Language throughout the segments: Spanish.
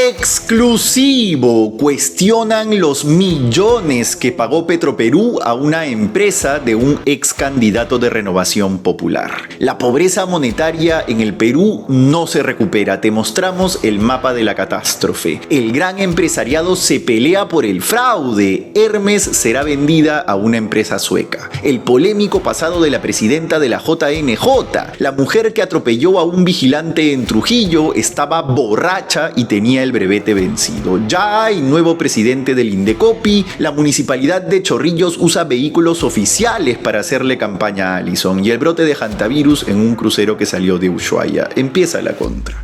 Exclusivo. Cuestionan los millones que pagó Petroperú a una empresa de un ex candidato de Renovación Popular. La pobreza monetaria en el Perú no se recupera. Te mostramos el mapa de la catástrofe. El gran empresariado se pelea por el fraude. Hermes será vendida a una empresa sueca. El polémico pasado de la presidenta de la JNJ. La mujer que atropelló a un vigilante en Trujillo estaba borracha y tenía el brevete vencido. Ya hay nuevo presidente del Indecopi. La municipalidad de Chorrillos usa vehículos oficiales para hacerle campaña a Alison. Y el brote de hantavirus en un crucero que salió de Ushuaia. Empieza la contra.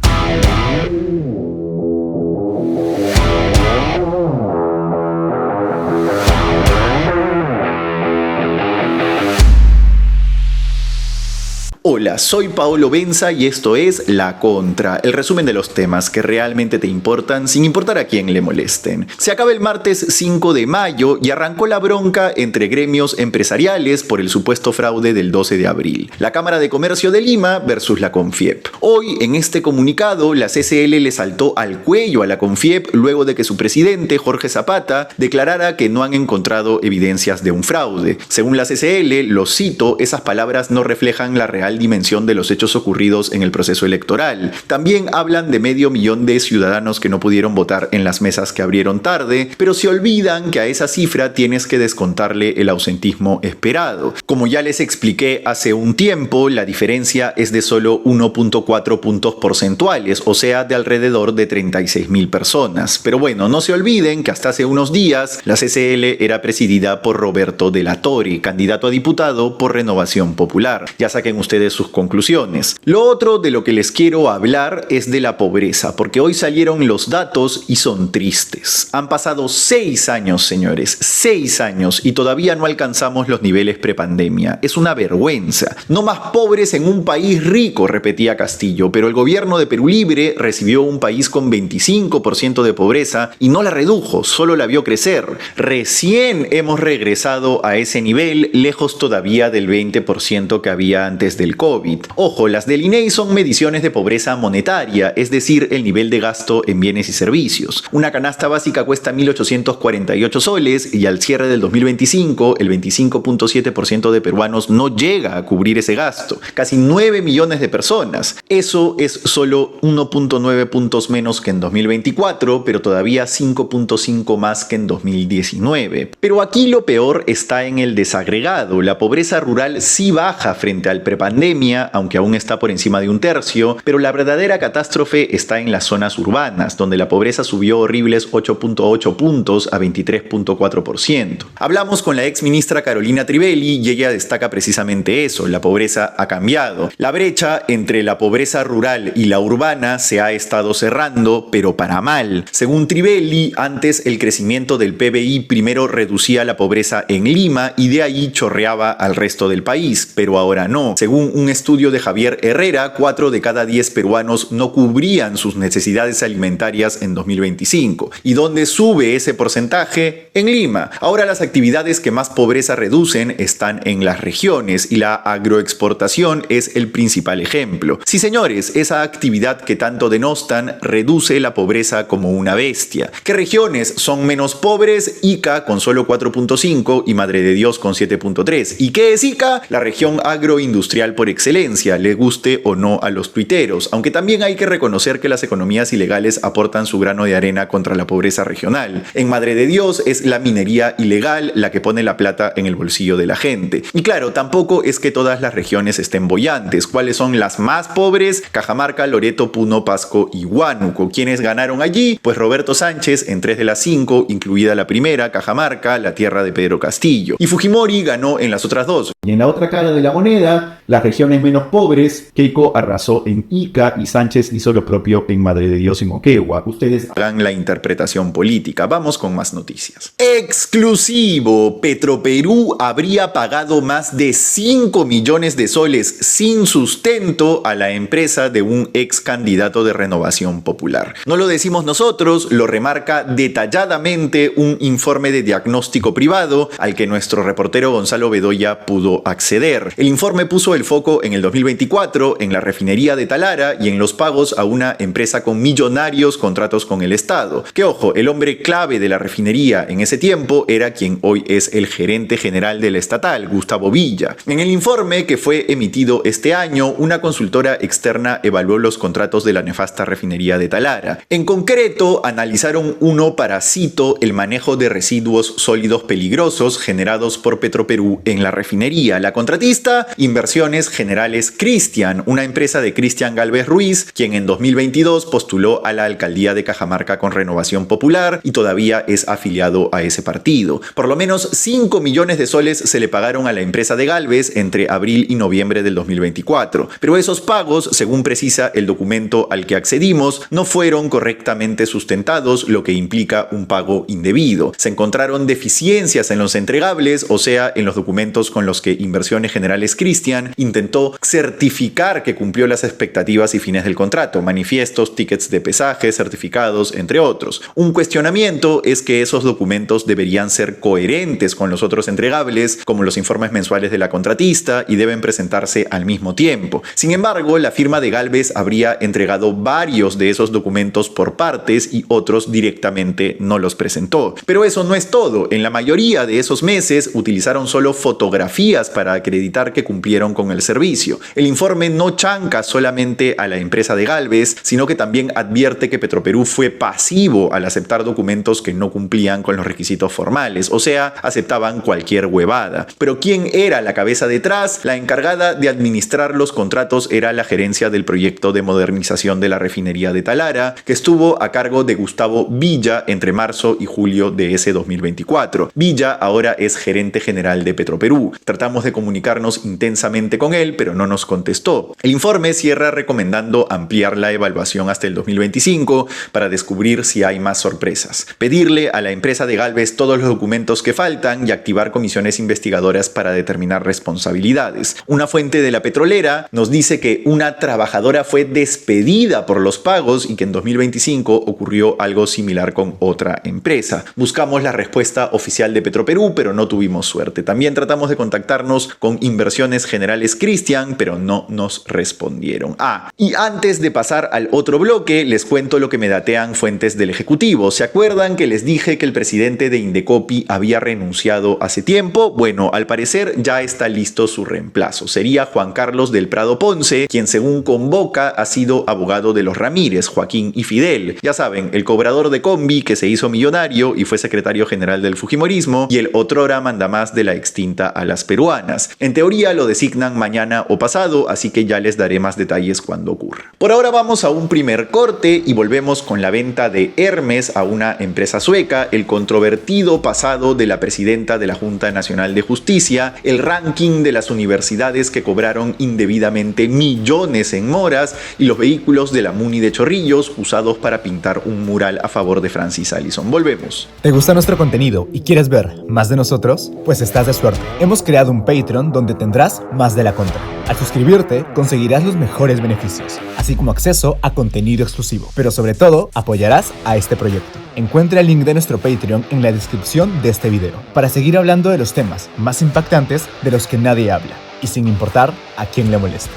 Hola, soy Paolo Benza y esto es La Contra, el resumen de los temas que realmente te importan sin importar a quién le molesten. Se acaba el martes 5 de mayo y arrancó la bronca entre gremios empresariales por el supuesto fraude del 12 de abril. La Cámara de Comercio de Lima versus la Confiep. Hoy, en este comunicado, la CCL le saltó al cuello a la Confiep luego de que su presidente, Jorge Zapata, declarara que no han encontrado evidencias de un fraude. Según la CCL, lo cito, esas palabras no reflejan la real dimensión de los hechos ocurridos en el proceso electoral. También hablan de 500,000 de ciudadanos que no pudieron votar en las mesas que abrieron tarde, pero se olvidan que a esa cifra tienes que descontarle el ausentismo esperado. Como ya les expliqué hace un tiempo, la diferencia es de solo 1.4 puntos porcentuales, o sea, de alrededor de 36,000 personas. Pero bueno, no se olviden que hasta hace unos días la CCL era presidida por Roberto de la Torre, candidato a diputado por Renovación Popular. Ya saquen ustedes sus conclusiones. Lo otro de lo que les quiero hablar es de la pobreza, porque hoy salieron los datos y son tristes. Han pasado 6 años, señores, 6 años y todavía no alcanzamos los niveles prepandemia. Es una vergüenza. No más pobres en un país rico, repetía Castillo, pero el gobierno de Perú Libre recibió un país con 25% de pobreza y no la redujo, solo la vio crecer. Recién hemos regresado a ese nivel, lejos todavía del 20% que había antes del COVID. Ojo, las del INEI son mediciones de pobreza monetaria, es decir, el nivel de gasto en bienes y servicios. Una canasta básica cuesta 1.848 soles y al cierre del 2025, el 25.7% de peruanos no llega a cubrir ese gasto. Casi 9 millones de personas. Eso es solo 1.9 puntos menos que en 2024, pero todavía 5.5 más que en 2019. Pero aquí lo peor está en el desagregado. La pobreza rural sí baja frente al prepandemia, aunque aún está por encima de 1/3, pero la verdadera catástrofe está en las zonas urbanas, donde la pobreza subió horribles 8.8 puntos a 23.4%. Hablamos con la ex ministra Carolina Trivelli y ella destaca precisamente eso, la pobreza ha cambiado. La brecha entre la pobreza rural y la urbana se ha estado cerrando, pero para mal. Según Trivelli, antes el crecimiento del PBI primero reducía la pobreza en Lima y de ahí chorreaba al resto del país, pero ahora no. Según un estudio de Javier Herrera, 4 de cada 10 peruanos no cubrían sus necesidades alimentarias en 2025. ¿Y dónde sube ese porcentaje? En Lima. Ahora las actividades que más pobreza reducen están en las regiones y la agroexportación es el principal ejemplo. Sí, señores, esa actividad que tanto denostan reduce la pobreza como una bestia. ¿Qué regiones son menos pobres? Ica con solo 4.5 y Madre de Dios con 7.3. ¿Y qué es Ica? La región agroindustrial por excelencia, le guste o no a los tuiteros, aunque también hay que reconocer que las economías ilegales aportan su grano de arena contra la pobreza regional. En Madre de Dios es la minería ilegal la que pone la plata en el bolsillo de la gente. Y claro, tampoco es que todas las regiones estén bollantes. ¿Cuáles son las más pobres? Cajamarca, Loreto, Puno, Pasco y Huánuco. ¿Quiénes ganaron allí? Pues Roberto Sánchez en 3 de las 5, incluida la primera, Cajamarca, la tierra de Pedro Castillo. Y Fujimori ganó en las otras 2. Y en la otra cara de la moneda, las regiones menos pobres, Keiko arrasó en Ica y Sánchez hizo lo propio en Madre de Dios y Moquegua. Ustedes hagan la interpretación política. Vamos con más noticias. Exclusivo. Petroperú habría pagado más de 5 millones de soles sin sustento a la empresa de un ex candidato de Renovación Popular. No lo decimos nosotros, lo remarca detalladamente un informe de diagnóstico privado al que nuestro reportero Gonzalo Bedoya pudo acceder. El informe puso el foco embargo, en el 2024, en la refinería de Talara y en los pagos a una empresa con millonarios contratos con el Estado. Que ojo, el hombre clave de la refinería en ese tiempo era quien hoy es el gerente general de la estatal, Gustavo Villa. En el informe que fue emitido este año, una consultora externa evaluó los contratos de la nefasta refinería de Talara. En concreto, analizaron uno para, cito, el manejo de residuos sólidos peligrosos generados por Petroperú en la refinería. La contratista, Inversiones Generales Cristian, una empresa de Cristian Gálvez Ruiz, quien en 2022 postuló a la alcaldía de Cajamarca con Renovación Popular y todavía es afiliado a ese partido. Por lo menos 5 millones de soles se le pagaron a la empresa de Gálvez entre abril y noviembre del 2024. Pero esos pagos, según precisa el documento al que accedimos, no fueron correctamente sustentados, lo que implica un pago indebido. Se encontraron deficiencias en los entregables, o sea, en los documentos con los que Inversiones Generales Cristian intentó certificar que cumplió las expectativas y fines del contrato, manifiestos, tickets de pesaje, certificados, entre otros. Un cuestionamiento es que esos documentos deberían ser coherentes con los otros entregables, como los informes mensuales de la contratista, y deben presentarse al mismo tiempo. Sin embargo, la firma de Gálvez habría entregado varios de esos documentos por partes y otros directamente no los presentó. Pero eso no es todo. En la mayoría de esos meses utilizaron solo fotografías para acreditar que cumplieron con el servicio. El informe no chanca solamente a la empresa de Gálvez, sino que también advierte que Petroperú fue pasivo al aceptar documentos que no cumplían con los requisitos formales, o sea, aceptaban cualquier huevada. Pero ¿quién era la cabeza detrás? La encargada de administrar los contratos era la gerencia del proyecto de modernización de la refinería de Talara, que estuvo a cargo de Gustavo Villa entre marzo y julio de ese 2024. Villa ahora es gerente general de Petroperú. Tratamos de comunicarnos intensamente con él, pero no nos contestó. El informe cierra recomendando ampliar la evaluación hasta el 2025 para descubrir si hay más sorpresas. Pedirle a la empresa de Gálvez todos los documentos que faltan y activar comisiones investigadoras para determinar responsabilidades. Una fuente de la petrolera nos dice que una trabajadora fue despedida por los pagos y que en 2025 ocurrió algo similar con otra empresa. Buscamos la respuesta oficial de Petroperú, pero no tuvimos suerte. También tratamos de contactarnos con Inversiones Generales Cristian, pero no nos respondieron. Y antes de pasar al otro bloque, les cuento lo que me datean fuentes del Ejecutivo. ¿Se acuerdan que les dije que el presidente de Indecopi había renunciado hace tiempo? Bueno, al parecer ya está listo su reemplazo. Sería Juan Carlos del Prado Ponce, quien según Convoca ha sido abogado de los Ramírez, Joaquín y Fidel. Ya saben, el cobrador de combi que se hizo millonario y fue secretario general del fujimorismo y el otrora mandamás de la extinta Alas Peruanas. En teoría lo designan mañana o pasado, así que ya les daré más detalles cuando ocurra. Por ahora vamos a un primer corte y volvemos con la venta de Hermes a una empresa sueca, el controvertido pasado de la presidenta de la Junta Nacional de Justicia, el ranking de las universidades que cobraron indebidamente millones en moras y los vehículos de la Muni de Chorrillos usados para pintar un mural a favor de Francis Allison. Volvemos. ¿Te gusta nuestro contenido y quieres ver más de nosotros? Pues estás de suerte. Hemos creado un Patreon donde tendrás más de la contra. Al suscribirte, conseguirás los mejores beneficios, así como acceso a contenido exclusivo. Pero sobre todo, apoyarás a este proyecto. Encuentra el link de nuestro Patreon en la descripción de este video, para seguir hablando de los temas más impactantes de los que nadie habla, y sin importar a quién le moleste.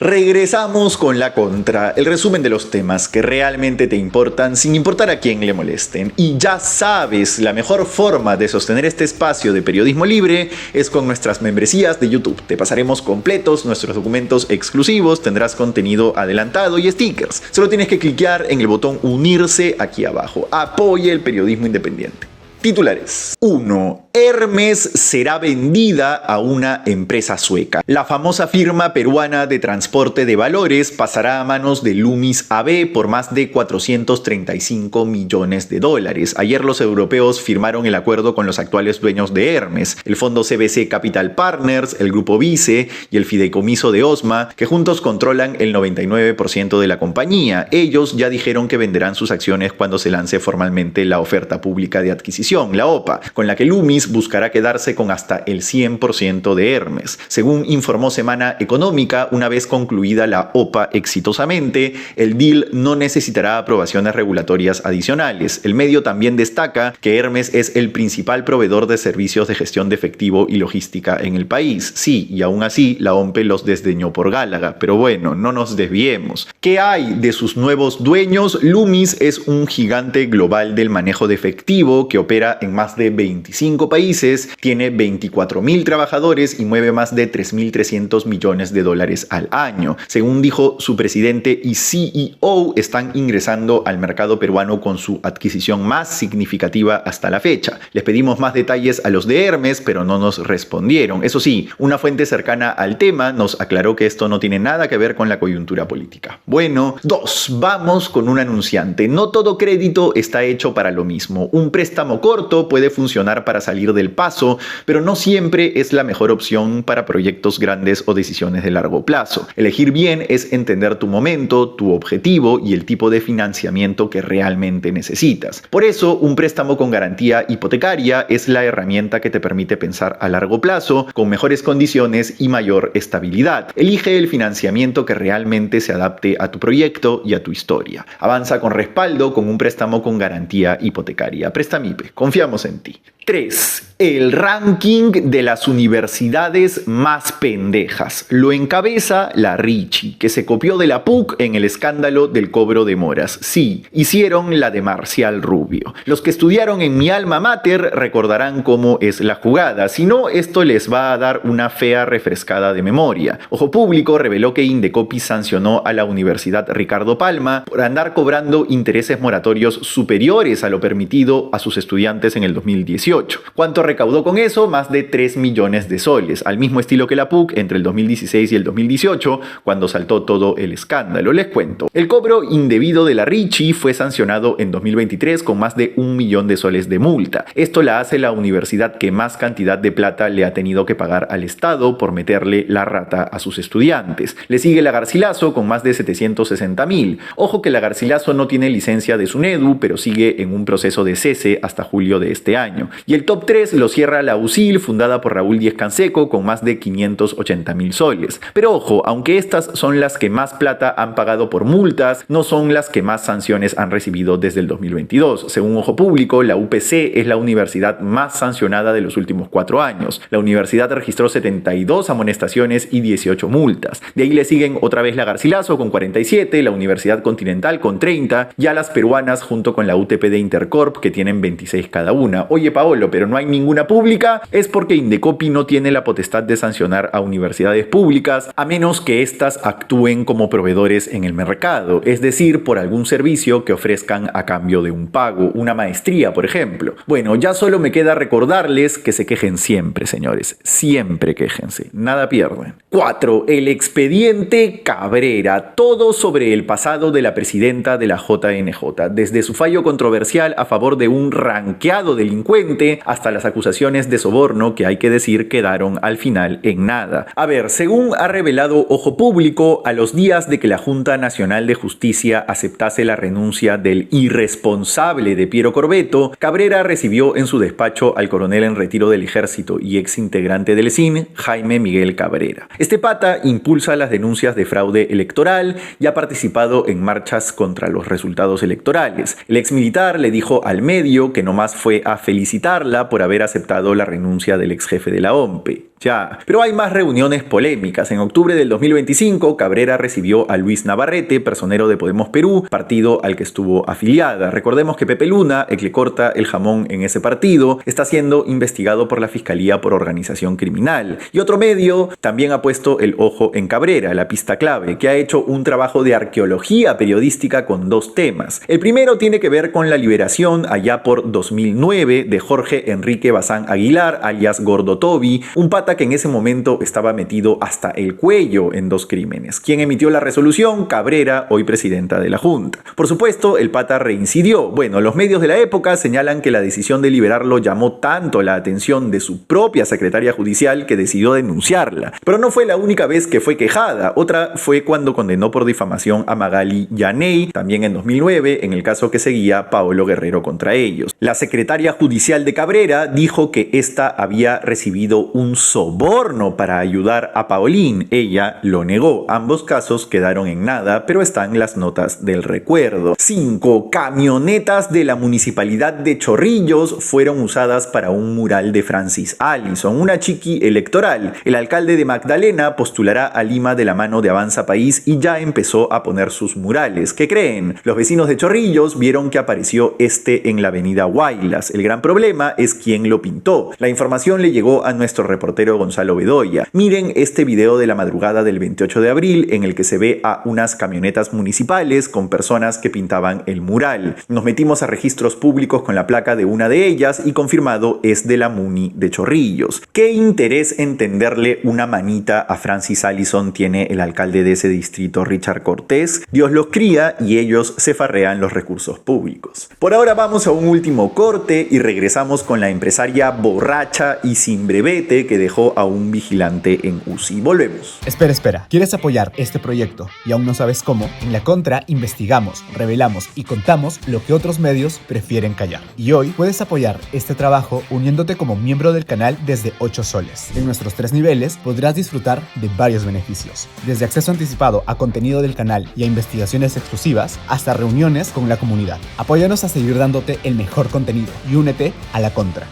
Regresamos con la contra, el resumen de los temas que realmente te importan sin importar a quién le molesten. Y ya sabes, la mejor forma de sostener este espacio de periodismo libre es con nuestras membresías de YouTube. Te pasaremos completos nuestros documentos exclusivos, tendrás contenido adelantado y stickers. Solo tienes que cliquear en el botón unirse aquí abajo. Apoye el periodismo independiente. Titulares. 1. Hermes será vendida a una empresa sueca. La famosa firma peruana de transporte de valores pasará a manos de Loomis AB por más de $435 millones. Ayer los europeos firmaron el acuerdo con los actuales dueños de Hermes, el fondo CVC Capital Partners, el grupo Vice y el fideicomiso de Osma, que juntos controlan el 99% de la compañía. Ellos ya dijeron que venderán sus acciones cuando se lance formalmente la oferta pública de adquisición. adquisición, la OPA, con la que Loomis buscará quedarse con hasta el 100% de Hermes. Según informó Semana Económica, una vez concluida la OPA exitosamente, el deal no necesitará aprobaciones regulatorias adicionales. El medio también destaca que Hermes es el principal proveedor de servicios de gestión de efectivo y logística en el país. Sí, y aún así la OMPE los desdeñó por Gálaga, pero bueno, no nos desviemos. ¿Qué hay de sus nuevos dueños? Loomis es un gigante global del manejo de efectivo que opera en más de 25 países, tiene 24.000 trabajadores y mueve más de 3.300 millones de dólares al año. Según dijo su presidente y CEO, están ingresando al mercado peruano con su adquisición más significativa hasta la fecha. Les pedimos más detalles a los de Hermes, pero no nos respondieron. Eso sí, una fuente cercana al tema nos aclaró que esto no tiene nada que ver con la coyuntura política. Bueno, 2. Vamos con un anunciante. No todo crédito está hecho para lo mismo. Un préstamo corto puede funcionar para salir del paso, pero no siempre es la mejor opción para proyectos grandes o decisiones de largo plazo. Elegir bien es entender tu momento, tu objetivo y el tipo de financiamiento que realmente necesitas. Por eso, un préstamo con garantía hipotecaria es la herramienta que te permite pensar a largo plazo, con mejores condiciones y mayor estabilidad. Elige el financiamiento que realmente se adapte a tu proyecto y a tu historia. Avanza con respaldo con un préstamo con garantía hipotecaria. Prestamipe, confiamos en ti. 3. El ranking de las universidades más pendejas. Lo encabeza la Richie, que se copió de la PUC en el escándalo del cobro de moras. Sí, hicieron la de Marcial Rubio. Los que estudiaron en mi alma mater recordarán cómo es la jugada. Si no, esto les va a dar una fea refrescada de memoria. Ojo Público reveló que Indecopi sancionó a la Universidad Ricardo Palma por andar cobrando intereses moratorios superiores a lo permitido a sus estudiantes en el 2018. ¿Cuánto recaudó con eso? Más de 3 millones de soles, al mismo estilo que la PUC entre el 2016 y el 2018, cuando saltó todo el escándalo. Les cuento. El cobro indebido de la Richie fue sancionado en 2023 con más de 1 millón de soles de multa. Esto la hace la universidad que más cantidad de plata le ha tenido que pagar al Estado por meterle la rata a sus estudiantes. Le sigue la Garcilaso con más de 760.000. Ojo que la Garcilaso no tiene licencia de SUNEDU, pero sigue en un proceso de cese hasta julio de este año. Y el top 3 lo cierra la USIL, fundada por Raúl Díez Canseco, con más de 580.000 soles. Pero ojo, aunque estas son las que más plata han pagado por multas, no son las que más sanciones han recibido desde el 2022. Según Ojo Público, la UPC es la universidad más sancionada de los últimos 4 años. La universidad registró 72 amonestaciones y 18 multas. De ahí le siguen otra vez la Garcilaso con 47, la Universidad Continental con 30, y a las peruanas junto con la UTP de Intercorp que tienen 26 cada una. Oye Paolo, pero no hay ninguna pública. Es porque Indecopi no tiene la potestad de sancionar a universidades públicas a menos que éstas actúen como proveedores en el mercado, es decir, por algún servicio que ofrezcan a cambio de un pago, una maestría por ejemplo. Bueno, ya solo me queda recordarles que se quejen siempre, señores, siempre quéjense, nada pierden. 4. El expediente Cabrera, todo sobre el pasado de la presidenta de la JNJ, desde su fallo controversial a favor de un ranqueado delincuente hasta las acusaciones de soborno que hay que decir quedaron al final en nada. A ver, según ha revelado Ojo Público, a los días de que la Junta Nacional de Justicia aceptase la renuncia del irresponsable de Piero Corvetto, Cabrera recibió en su despacho al coronel en retiro del ejército y ex integrante del SIN, Jaime Miguel Cabrera. Este pata impulsa las denuncias de fraude electoral y ha participado en marchas contra los resultados electorales. El ex militar le dijo al medio que nomás fue a felicitarla por haber aceptado la renuncia del ex jefe de la OMPE. Ya, pero hay más reuniones polémicas. En octubre del 2025, Cabrera recibió a Luis Navarrete, personero de Podemos Perú, partido al que estuvo afiliada. Recordemos que Pepe Luna, el que corta el jamón en ese partido, está siendo investigado por la Fiscalía por organización criminal. Y otro medio también ha puesto el ojo en Cabrera, la pista clave, que ha hecho un trabajo de arqueología periodística con 2 temas. El primero tiene que ver con la liberación allá por 2009 de Jorge Enrique Bazán Aguilar, alias Gordo Toby, un pata pata que en ese momento estaba metido hasta el cuello en 2 crímenes. ¿Quién emitió la resolución? Cabrera, hoy presidenta de la Junta. Por supuesto, el pata reincidió. Bueno, los medios de la época señalan que la decisión de liberarlo llamó tanto la atención de su propia secretaria judicial que decidió denunciarla. Pero no fue la única vez que fue quejada. Otra fue cuando condenó por difamación a Magali Yaney, también en 2009, en el caso que seguía Paolo Guerrero contra ellos. La secretaria judicial de Cabrera dijo que esta había recibido un soborno para ayudar a Paolín. Ella lo negó. Ambos casos quedaron en nada, pero están las notas del recuerdo. 5 camionetas de la municipalidad de Chorrillos fueron usadas para un mural de Francis Allison, una chiqui electoral. El alcalde de Magdalena postulará a Lima de la mano de Avanza País y ya empezó a poner sus murales. ¿Qué creen? Los vecinos de Chorrillos vieron que apareció en la avenida Huaylas. El gran problema es quién lo pintó. La información le llegó a nuestro reportero Gonzalo Bedoya. Miren este video de la madrugada del 28 de abril en el que se ve a unas camionetas municipales con personas que pintaban el mural. Nos metimos a registros públicos con la placa de una de ellas y confirmado es de la Muni de Chorrillos. ¿Qué interés en tenderle una manita a Francis Allison tiene el alcalde de ese distrito, Richard Cortés? Dios los cría y ellos se farrean los recursos públicos. Por ahora vamos a un último corte y regresamos con la empresaria borracha y sin brevete que dejó a un vigilante en UCI. Volvemos. Espera. ¿Quieres apoyar este proyecto y aún no sabes cómo? En La Contra investigamos, revelamos y contamos lo que otros medios prefieren callar. Y hoy puedes apoyar este trabajo uniéndote como miembro del canal desde 8 soles. En nuestros 3 niveles podrás disfrutar de varios beneficios, desde acceso anticipado a contenido del canal y a investigaciones exclusivas hasta reuniones con la comunidad. Apóyanos a seguir dándote el mejor contenido y únete a La Contra.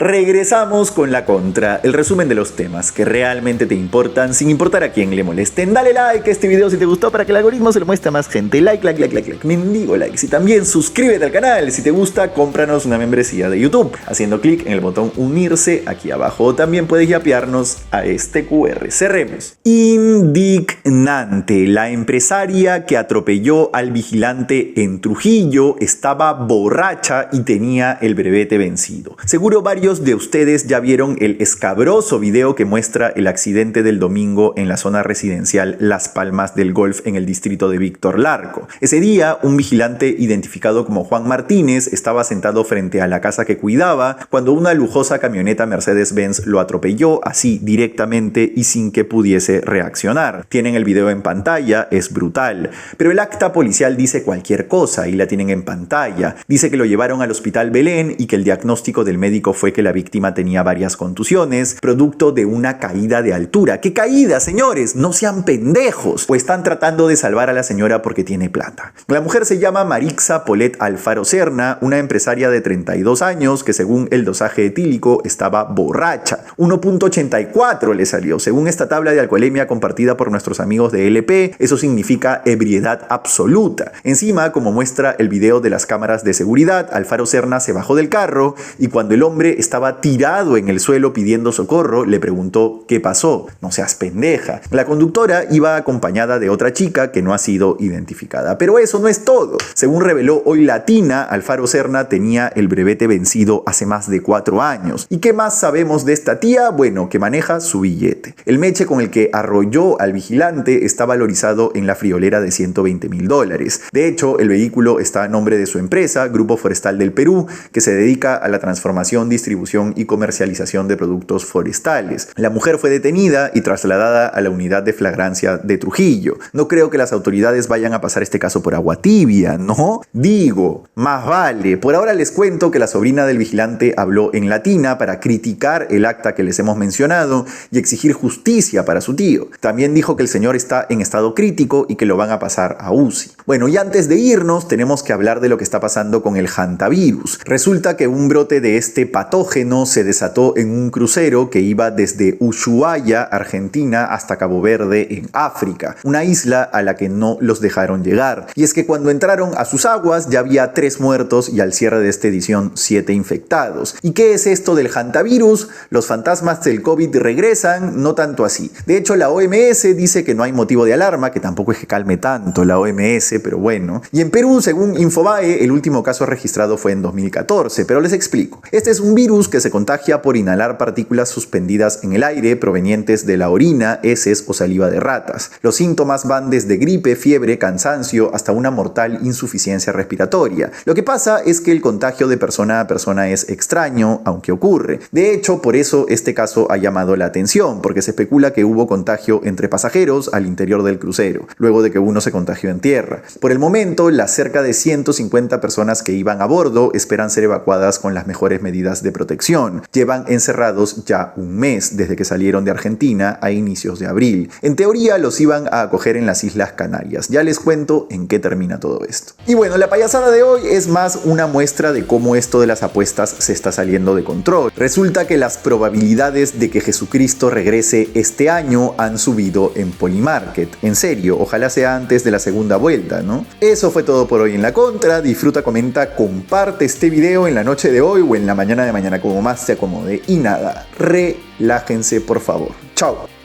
Regresamos con La Contra, el resumen de los temas que realmente te importan sin importar a quién le molesten. Dale like a este video si te gustó para que el algoritmo se lo muestre a más gente. Like, mendigo likes. Y también suscríbete al canal. Si te gusta, cómpranos una membresía de YouTube haciendo clic en el botón unirse aquí abajo. O también puedes yapearnos a este QR. Cerremos. Indignante. La empresaria que atropelló al vigilante en Trujillo estaba borracha y tenía el brevete vencido. Seguro varios de ustedes ya vieron el escabroso video que muestra el accidente del domingo en la zona residencial Las Palmas del Golf en el distrito de Víctor Larco. Ese día, un vigilante identificado como Juan Martínez estaba sentado frente a la casa que cuidaba cuando una lujosa camioneta Mercedes-Benz lo atropelló así directamente y sin que pudiese reaccionar. Tienen el video en pantalla, es brutal. Pero el acta policial dice cualquier cosa y la tienen en pantalla. Dice que lo llevaron al hospital Belén y que el diagnóstico del médico fue que la víctima tenía varias contusiones, producto de una caída de altura. ¿Qué caída, señores? No sean pendejos. Pues están tratando de salvar a la señora porque tiene plata. La mujer se llama Marixa Polet Alfaro Serna, una empresaria de 32 años que según el dosaje etílico estaba borracha. 1.84 le salió. Según esta tabla de alcoholemia compartida por nuestros amigos de LP, eso significa ebriedad absoluta. Encima, como muestra el video de las cámaras de seguridad, Alfaro Serna se bajó del carro y cuando el hombre estaba tirado en el suelo pidiendo socorro, le preguntó ¿qué pasó? No seas pendeja. La conductora iba acompañada de otra chica que no ha sido identificada. Pero eso no es todo. Según reveló Hoy Latina, Alfaro Serna tenía el brevete vencido hace más de 4 años. ¿Y qué más sabemos de esta tía? Bueno, que maneja su billete. El meche con el que arrolló al vigilante está valorizado en la friolera de $120,000. De hecho, el vehículo está a nombre de su empresa, Grupo Forestal del Perú, que se dedica a la transformación, distribución y comercialización de productos forestales. La mujer fue detenida y trasladada a la unidad de flagrancia de Trujillo. No creo que las autoridades vayan a pasar este caso por agua tibia, ¿no? Digo, más vale. Por ahora les cuento que la sobrina del vigilante habló en Latina para criticar el acta que les hemos mencionado y exigir justicia para su tío. También dijo que el señor está en estado crítico y que lo van a pasar a UCI. Bueno, y antes de irnos tenemos que hablar de lo que está pasando con el hantavirus. Resulta que un brote de este patógeno se desató en un crucero que iba desde Ushuaia, Argentina, hasta Cabo Verde, en África, una isla a la que no los dejaron llegar. Y es que cuando entraron a sus aguas ya había 3 muertos y al cierre de esta edición 7 infectados. ¿Y qué es esto del hantavirus? Los fantasmas del COVID regresan, no tanto así. De hecho, la OMS dice que no hay motivo de alarma, que tampoco es que calme tanto la OMS, parece, pero bueno. Y en Perú, según Infobae, el último caso registrado fue en 2014, pero les explico. Este es un virus que se contagia por inhalar partículas suspendidas en el aire provenientes de la orina, heces o saliva de ratas. Los síntomas van desde gripe, fiebre, cansancio, hasta una mortal insuficiencia respiratoria. Lo que pasa es que el contagio de persona a persona es extraño, aunque ocurre. De hecho, por eso este caso ha llamado la atención, porque se especula que hubo contagio entre pasajeros al interior del crucero, luego de que uno se contagió en tierra. Por el momento, las cerca de 150 personas que iban a bordo esperan ser evacuadas con las mejores medidas de protección. Llevan encerrados ya un mes desde que salieron de Argentina a inicios de abril. En teoría los iban a acoger en las Islas Canarias. Ya les cuento en qué termina todo esto. Y bueno, la payasada de hoy es más una muestra de cómo esto de las apuestas se está saliendo de control. Resulta que las probabilidades de que Jesucristo regrese este año han subido en Polymarket. En serio, ojalá sea antes de la segunda vuelta, ¿no? Eso fue todo por hoy en La Contra. Disfruta, comenta, comparte este video en la noche de hoy o en la mañana de mañana, como más te acomode. Y nada, relájense por favor. Chao.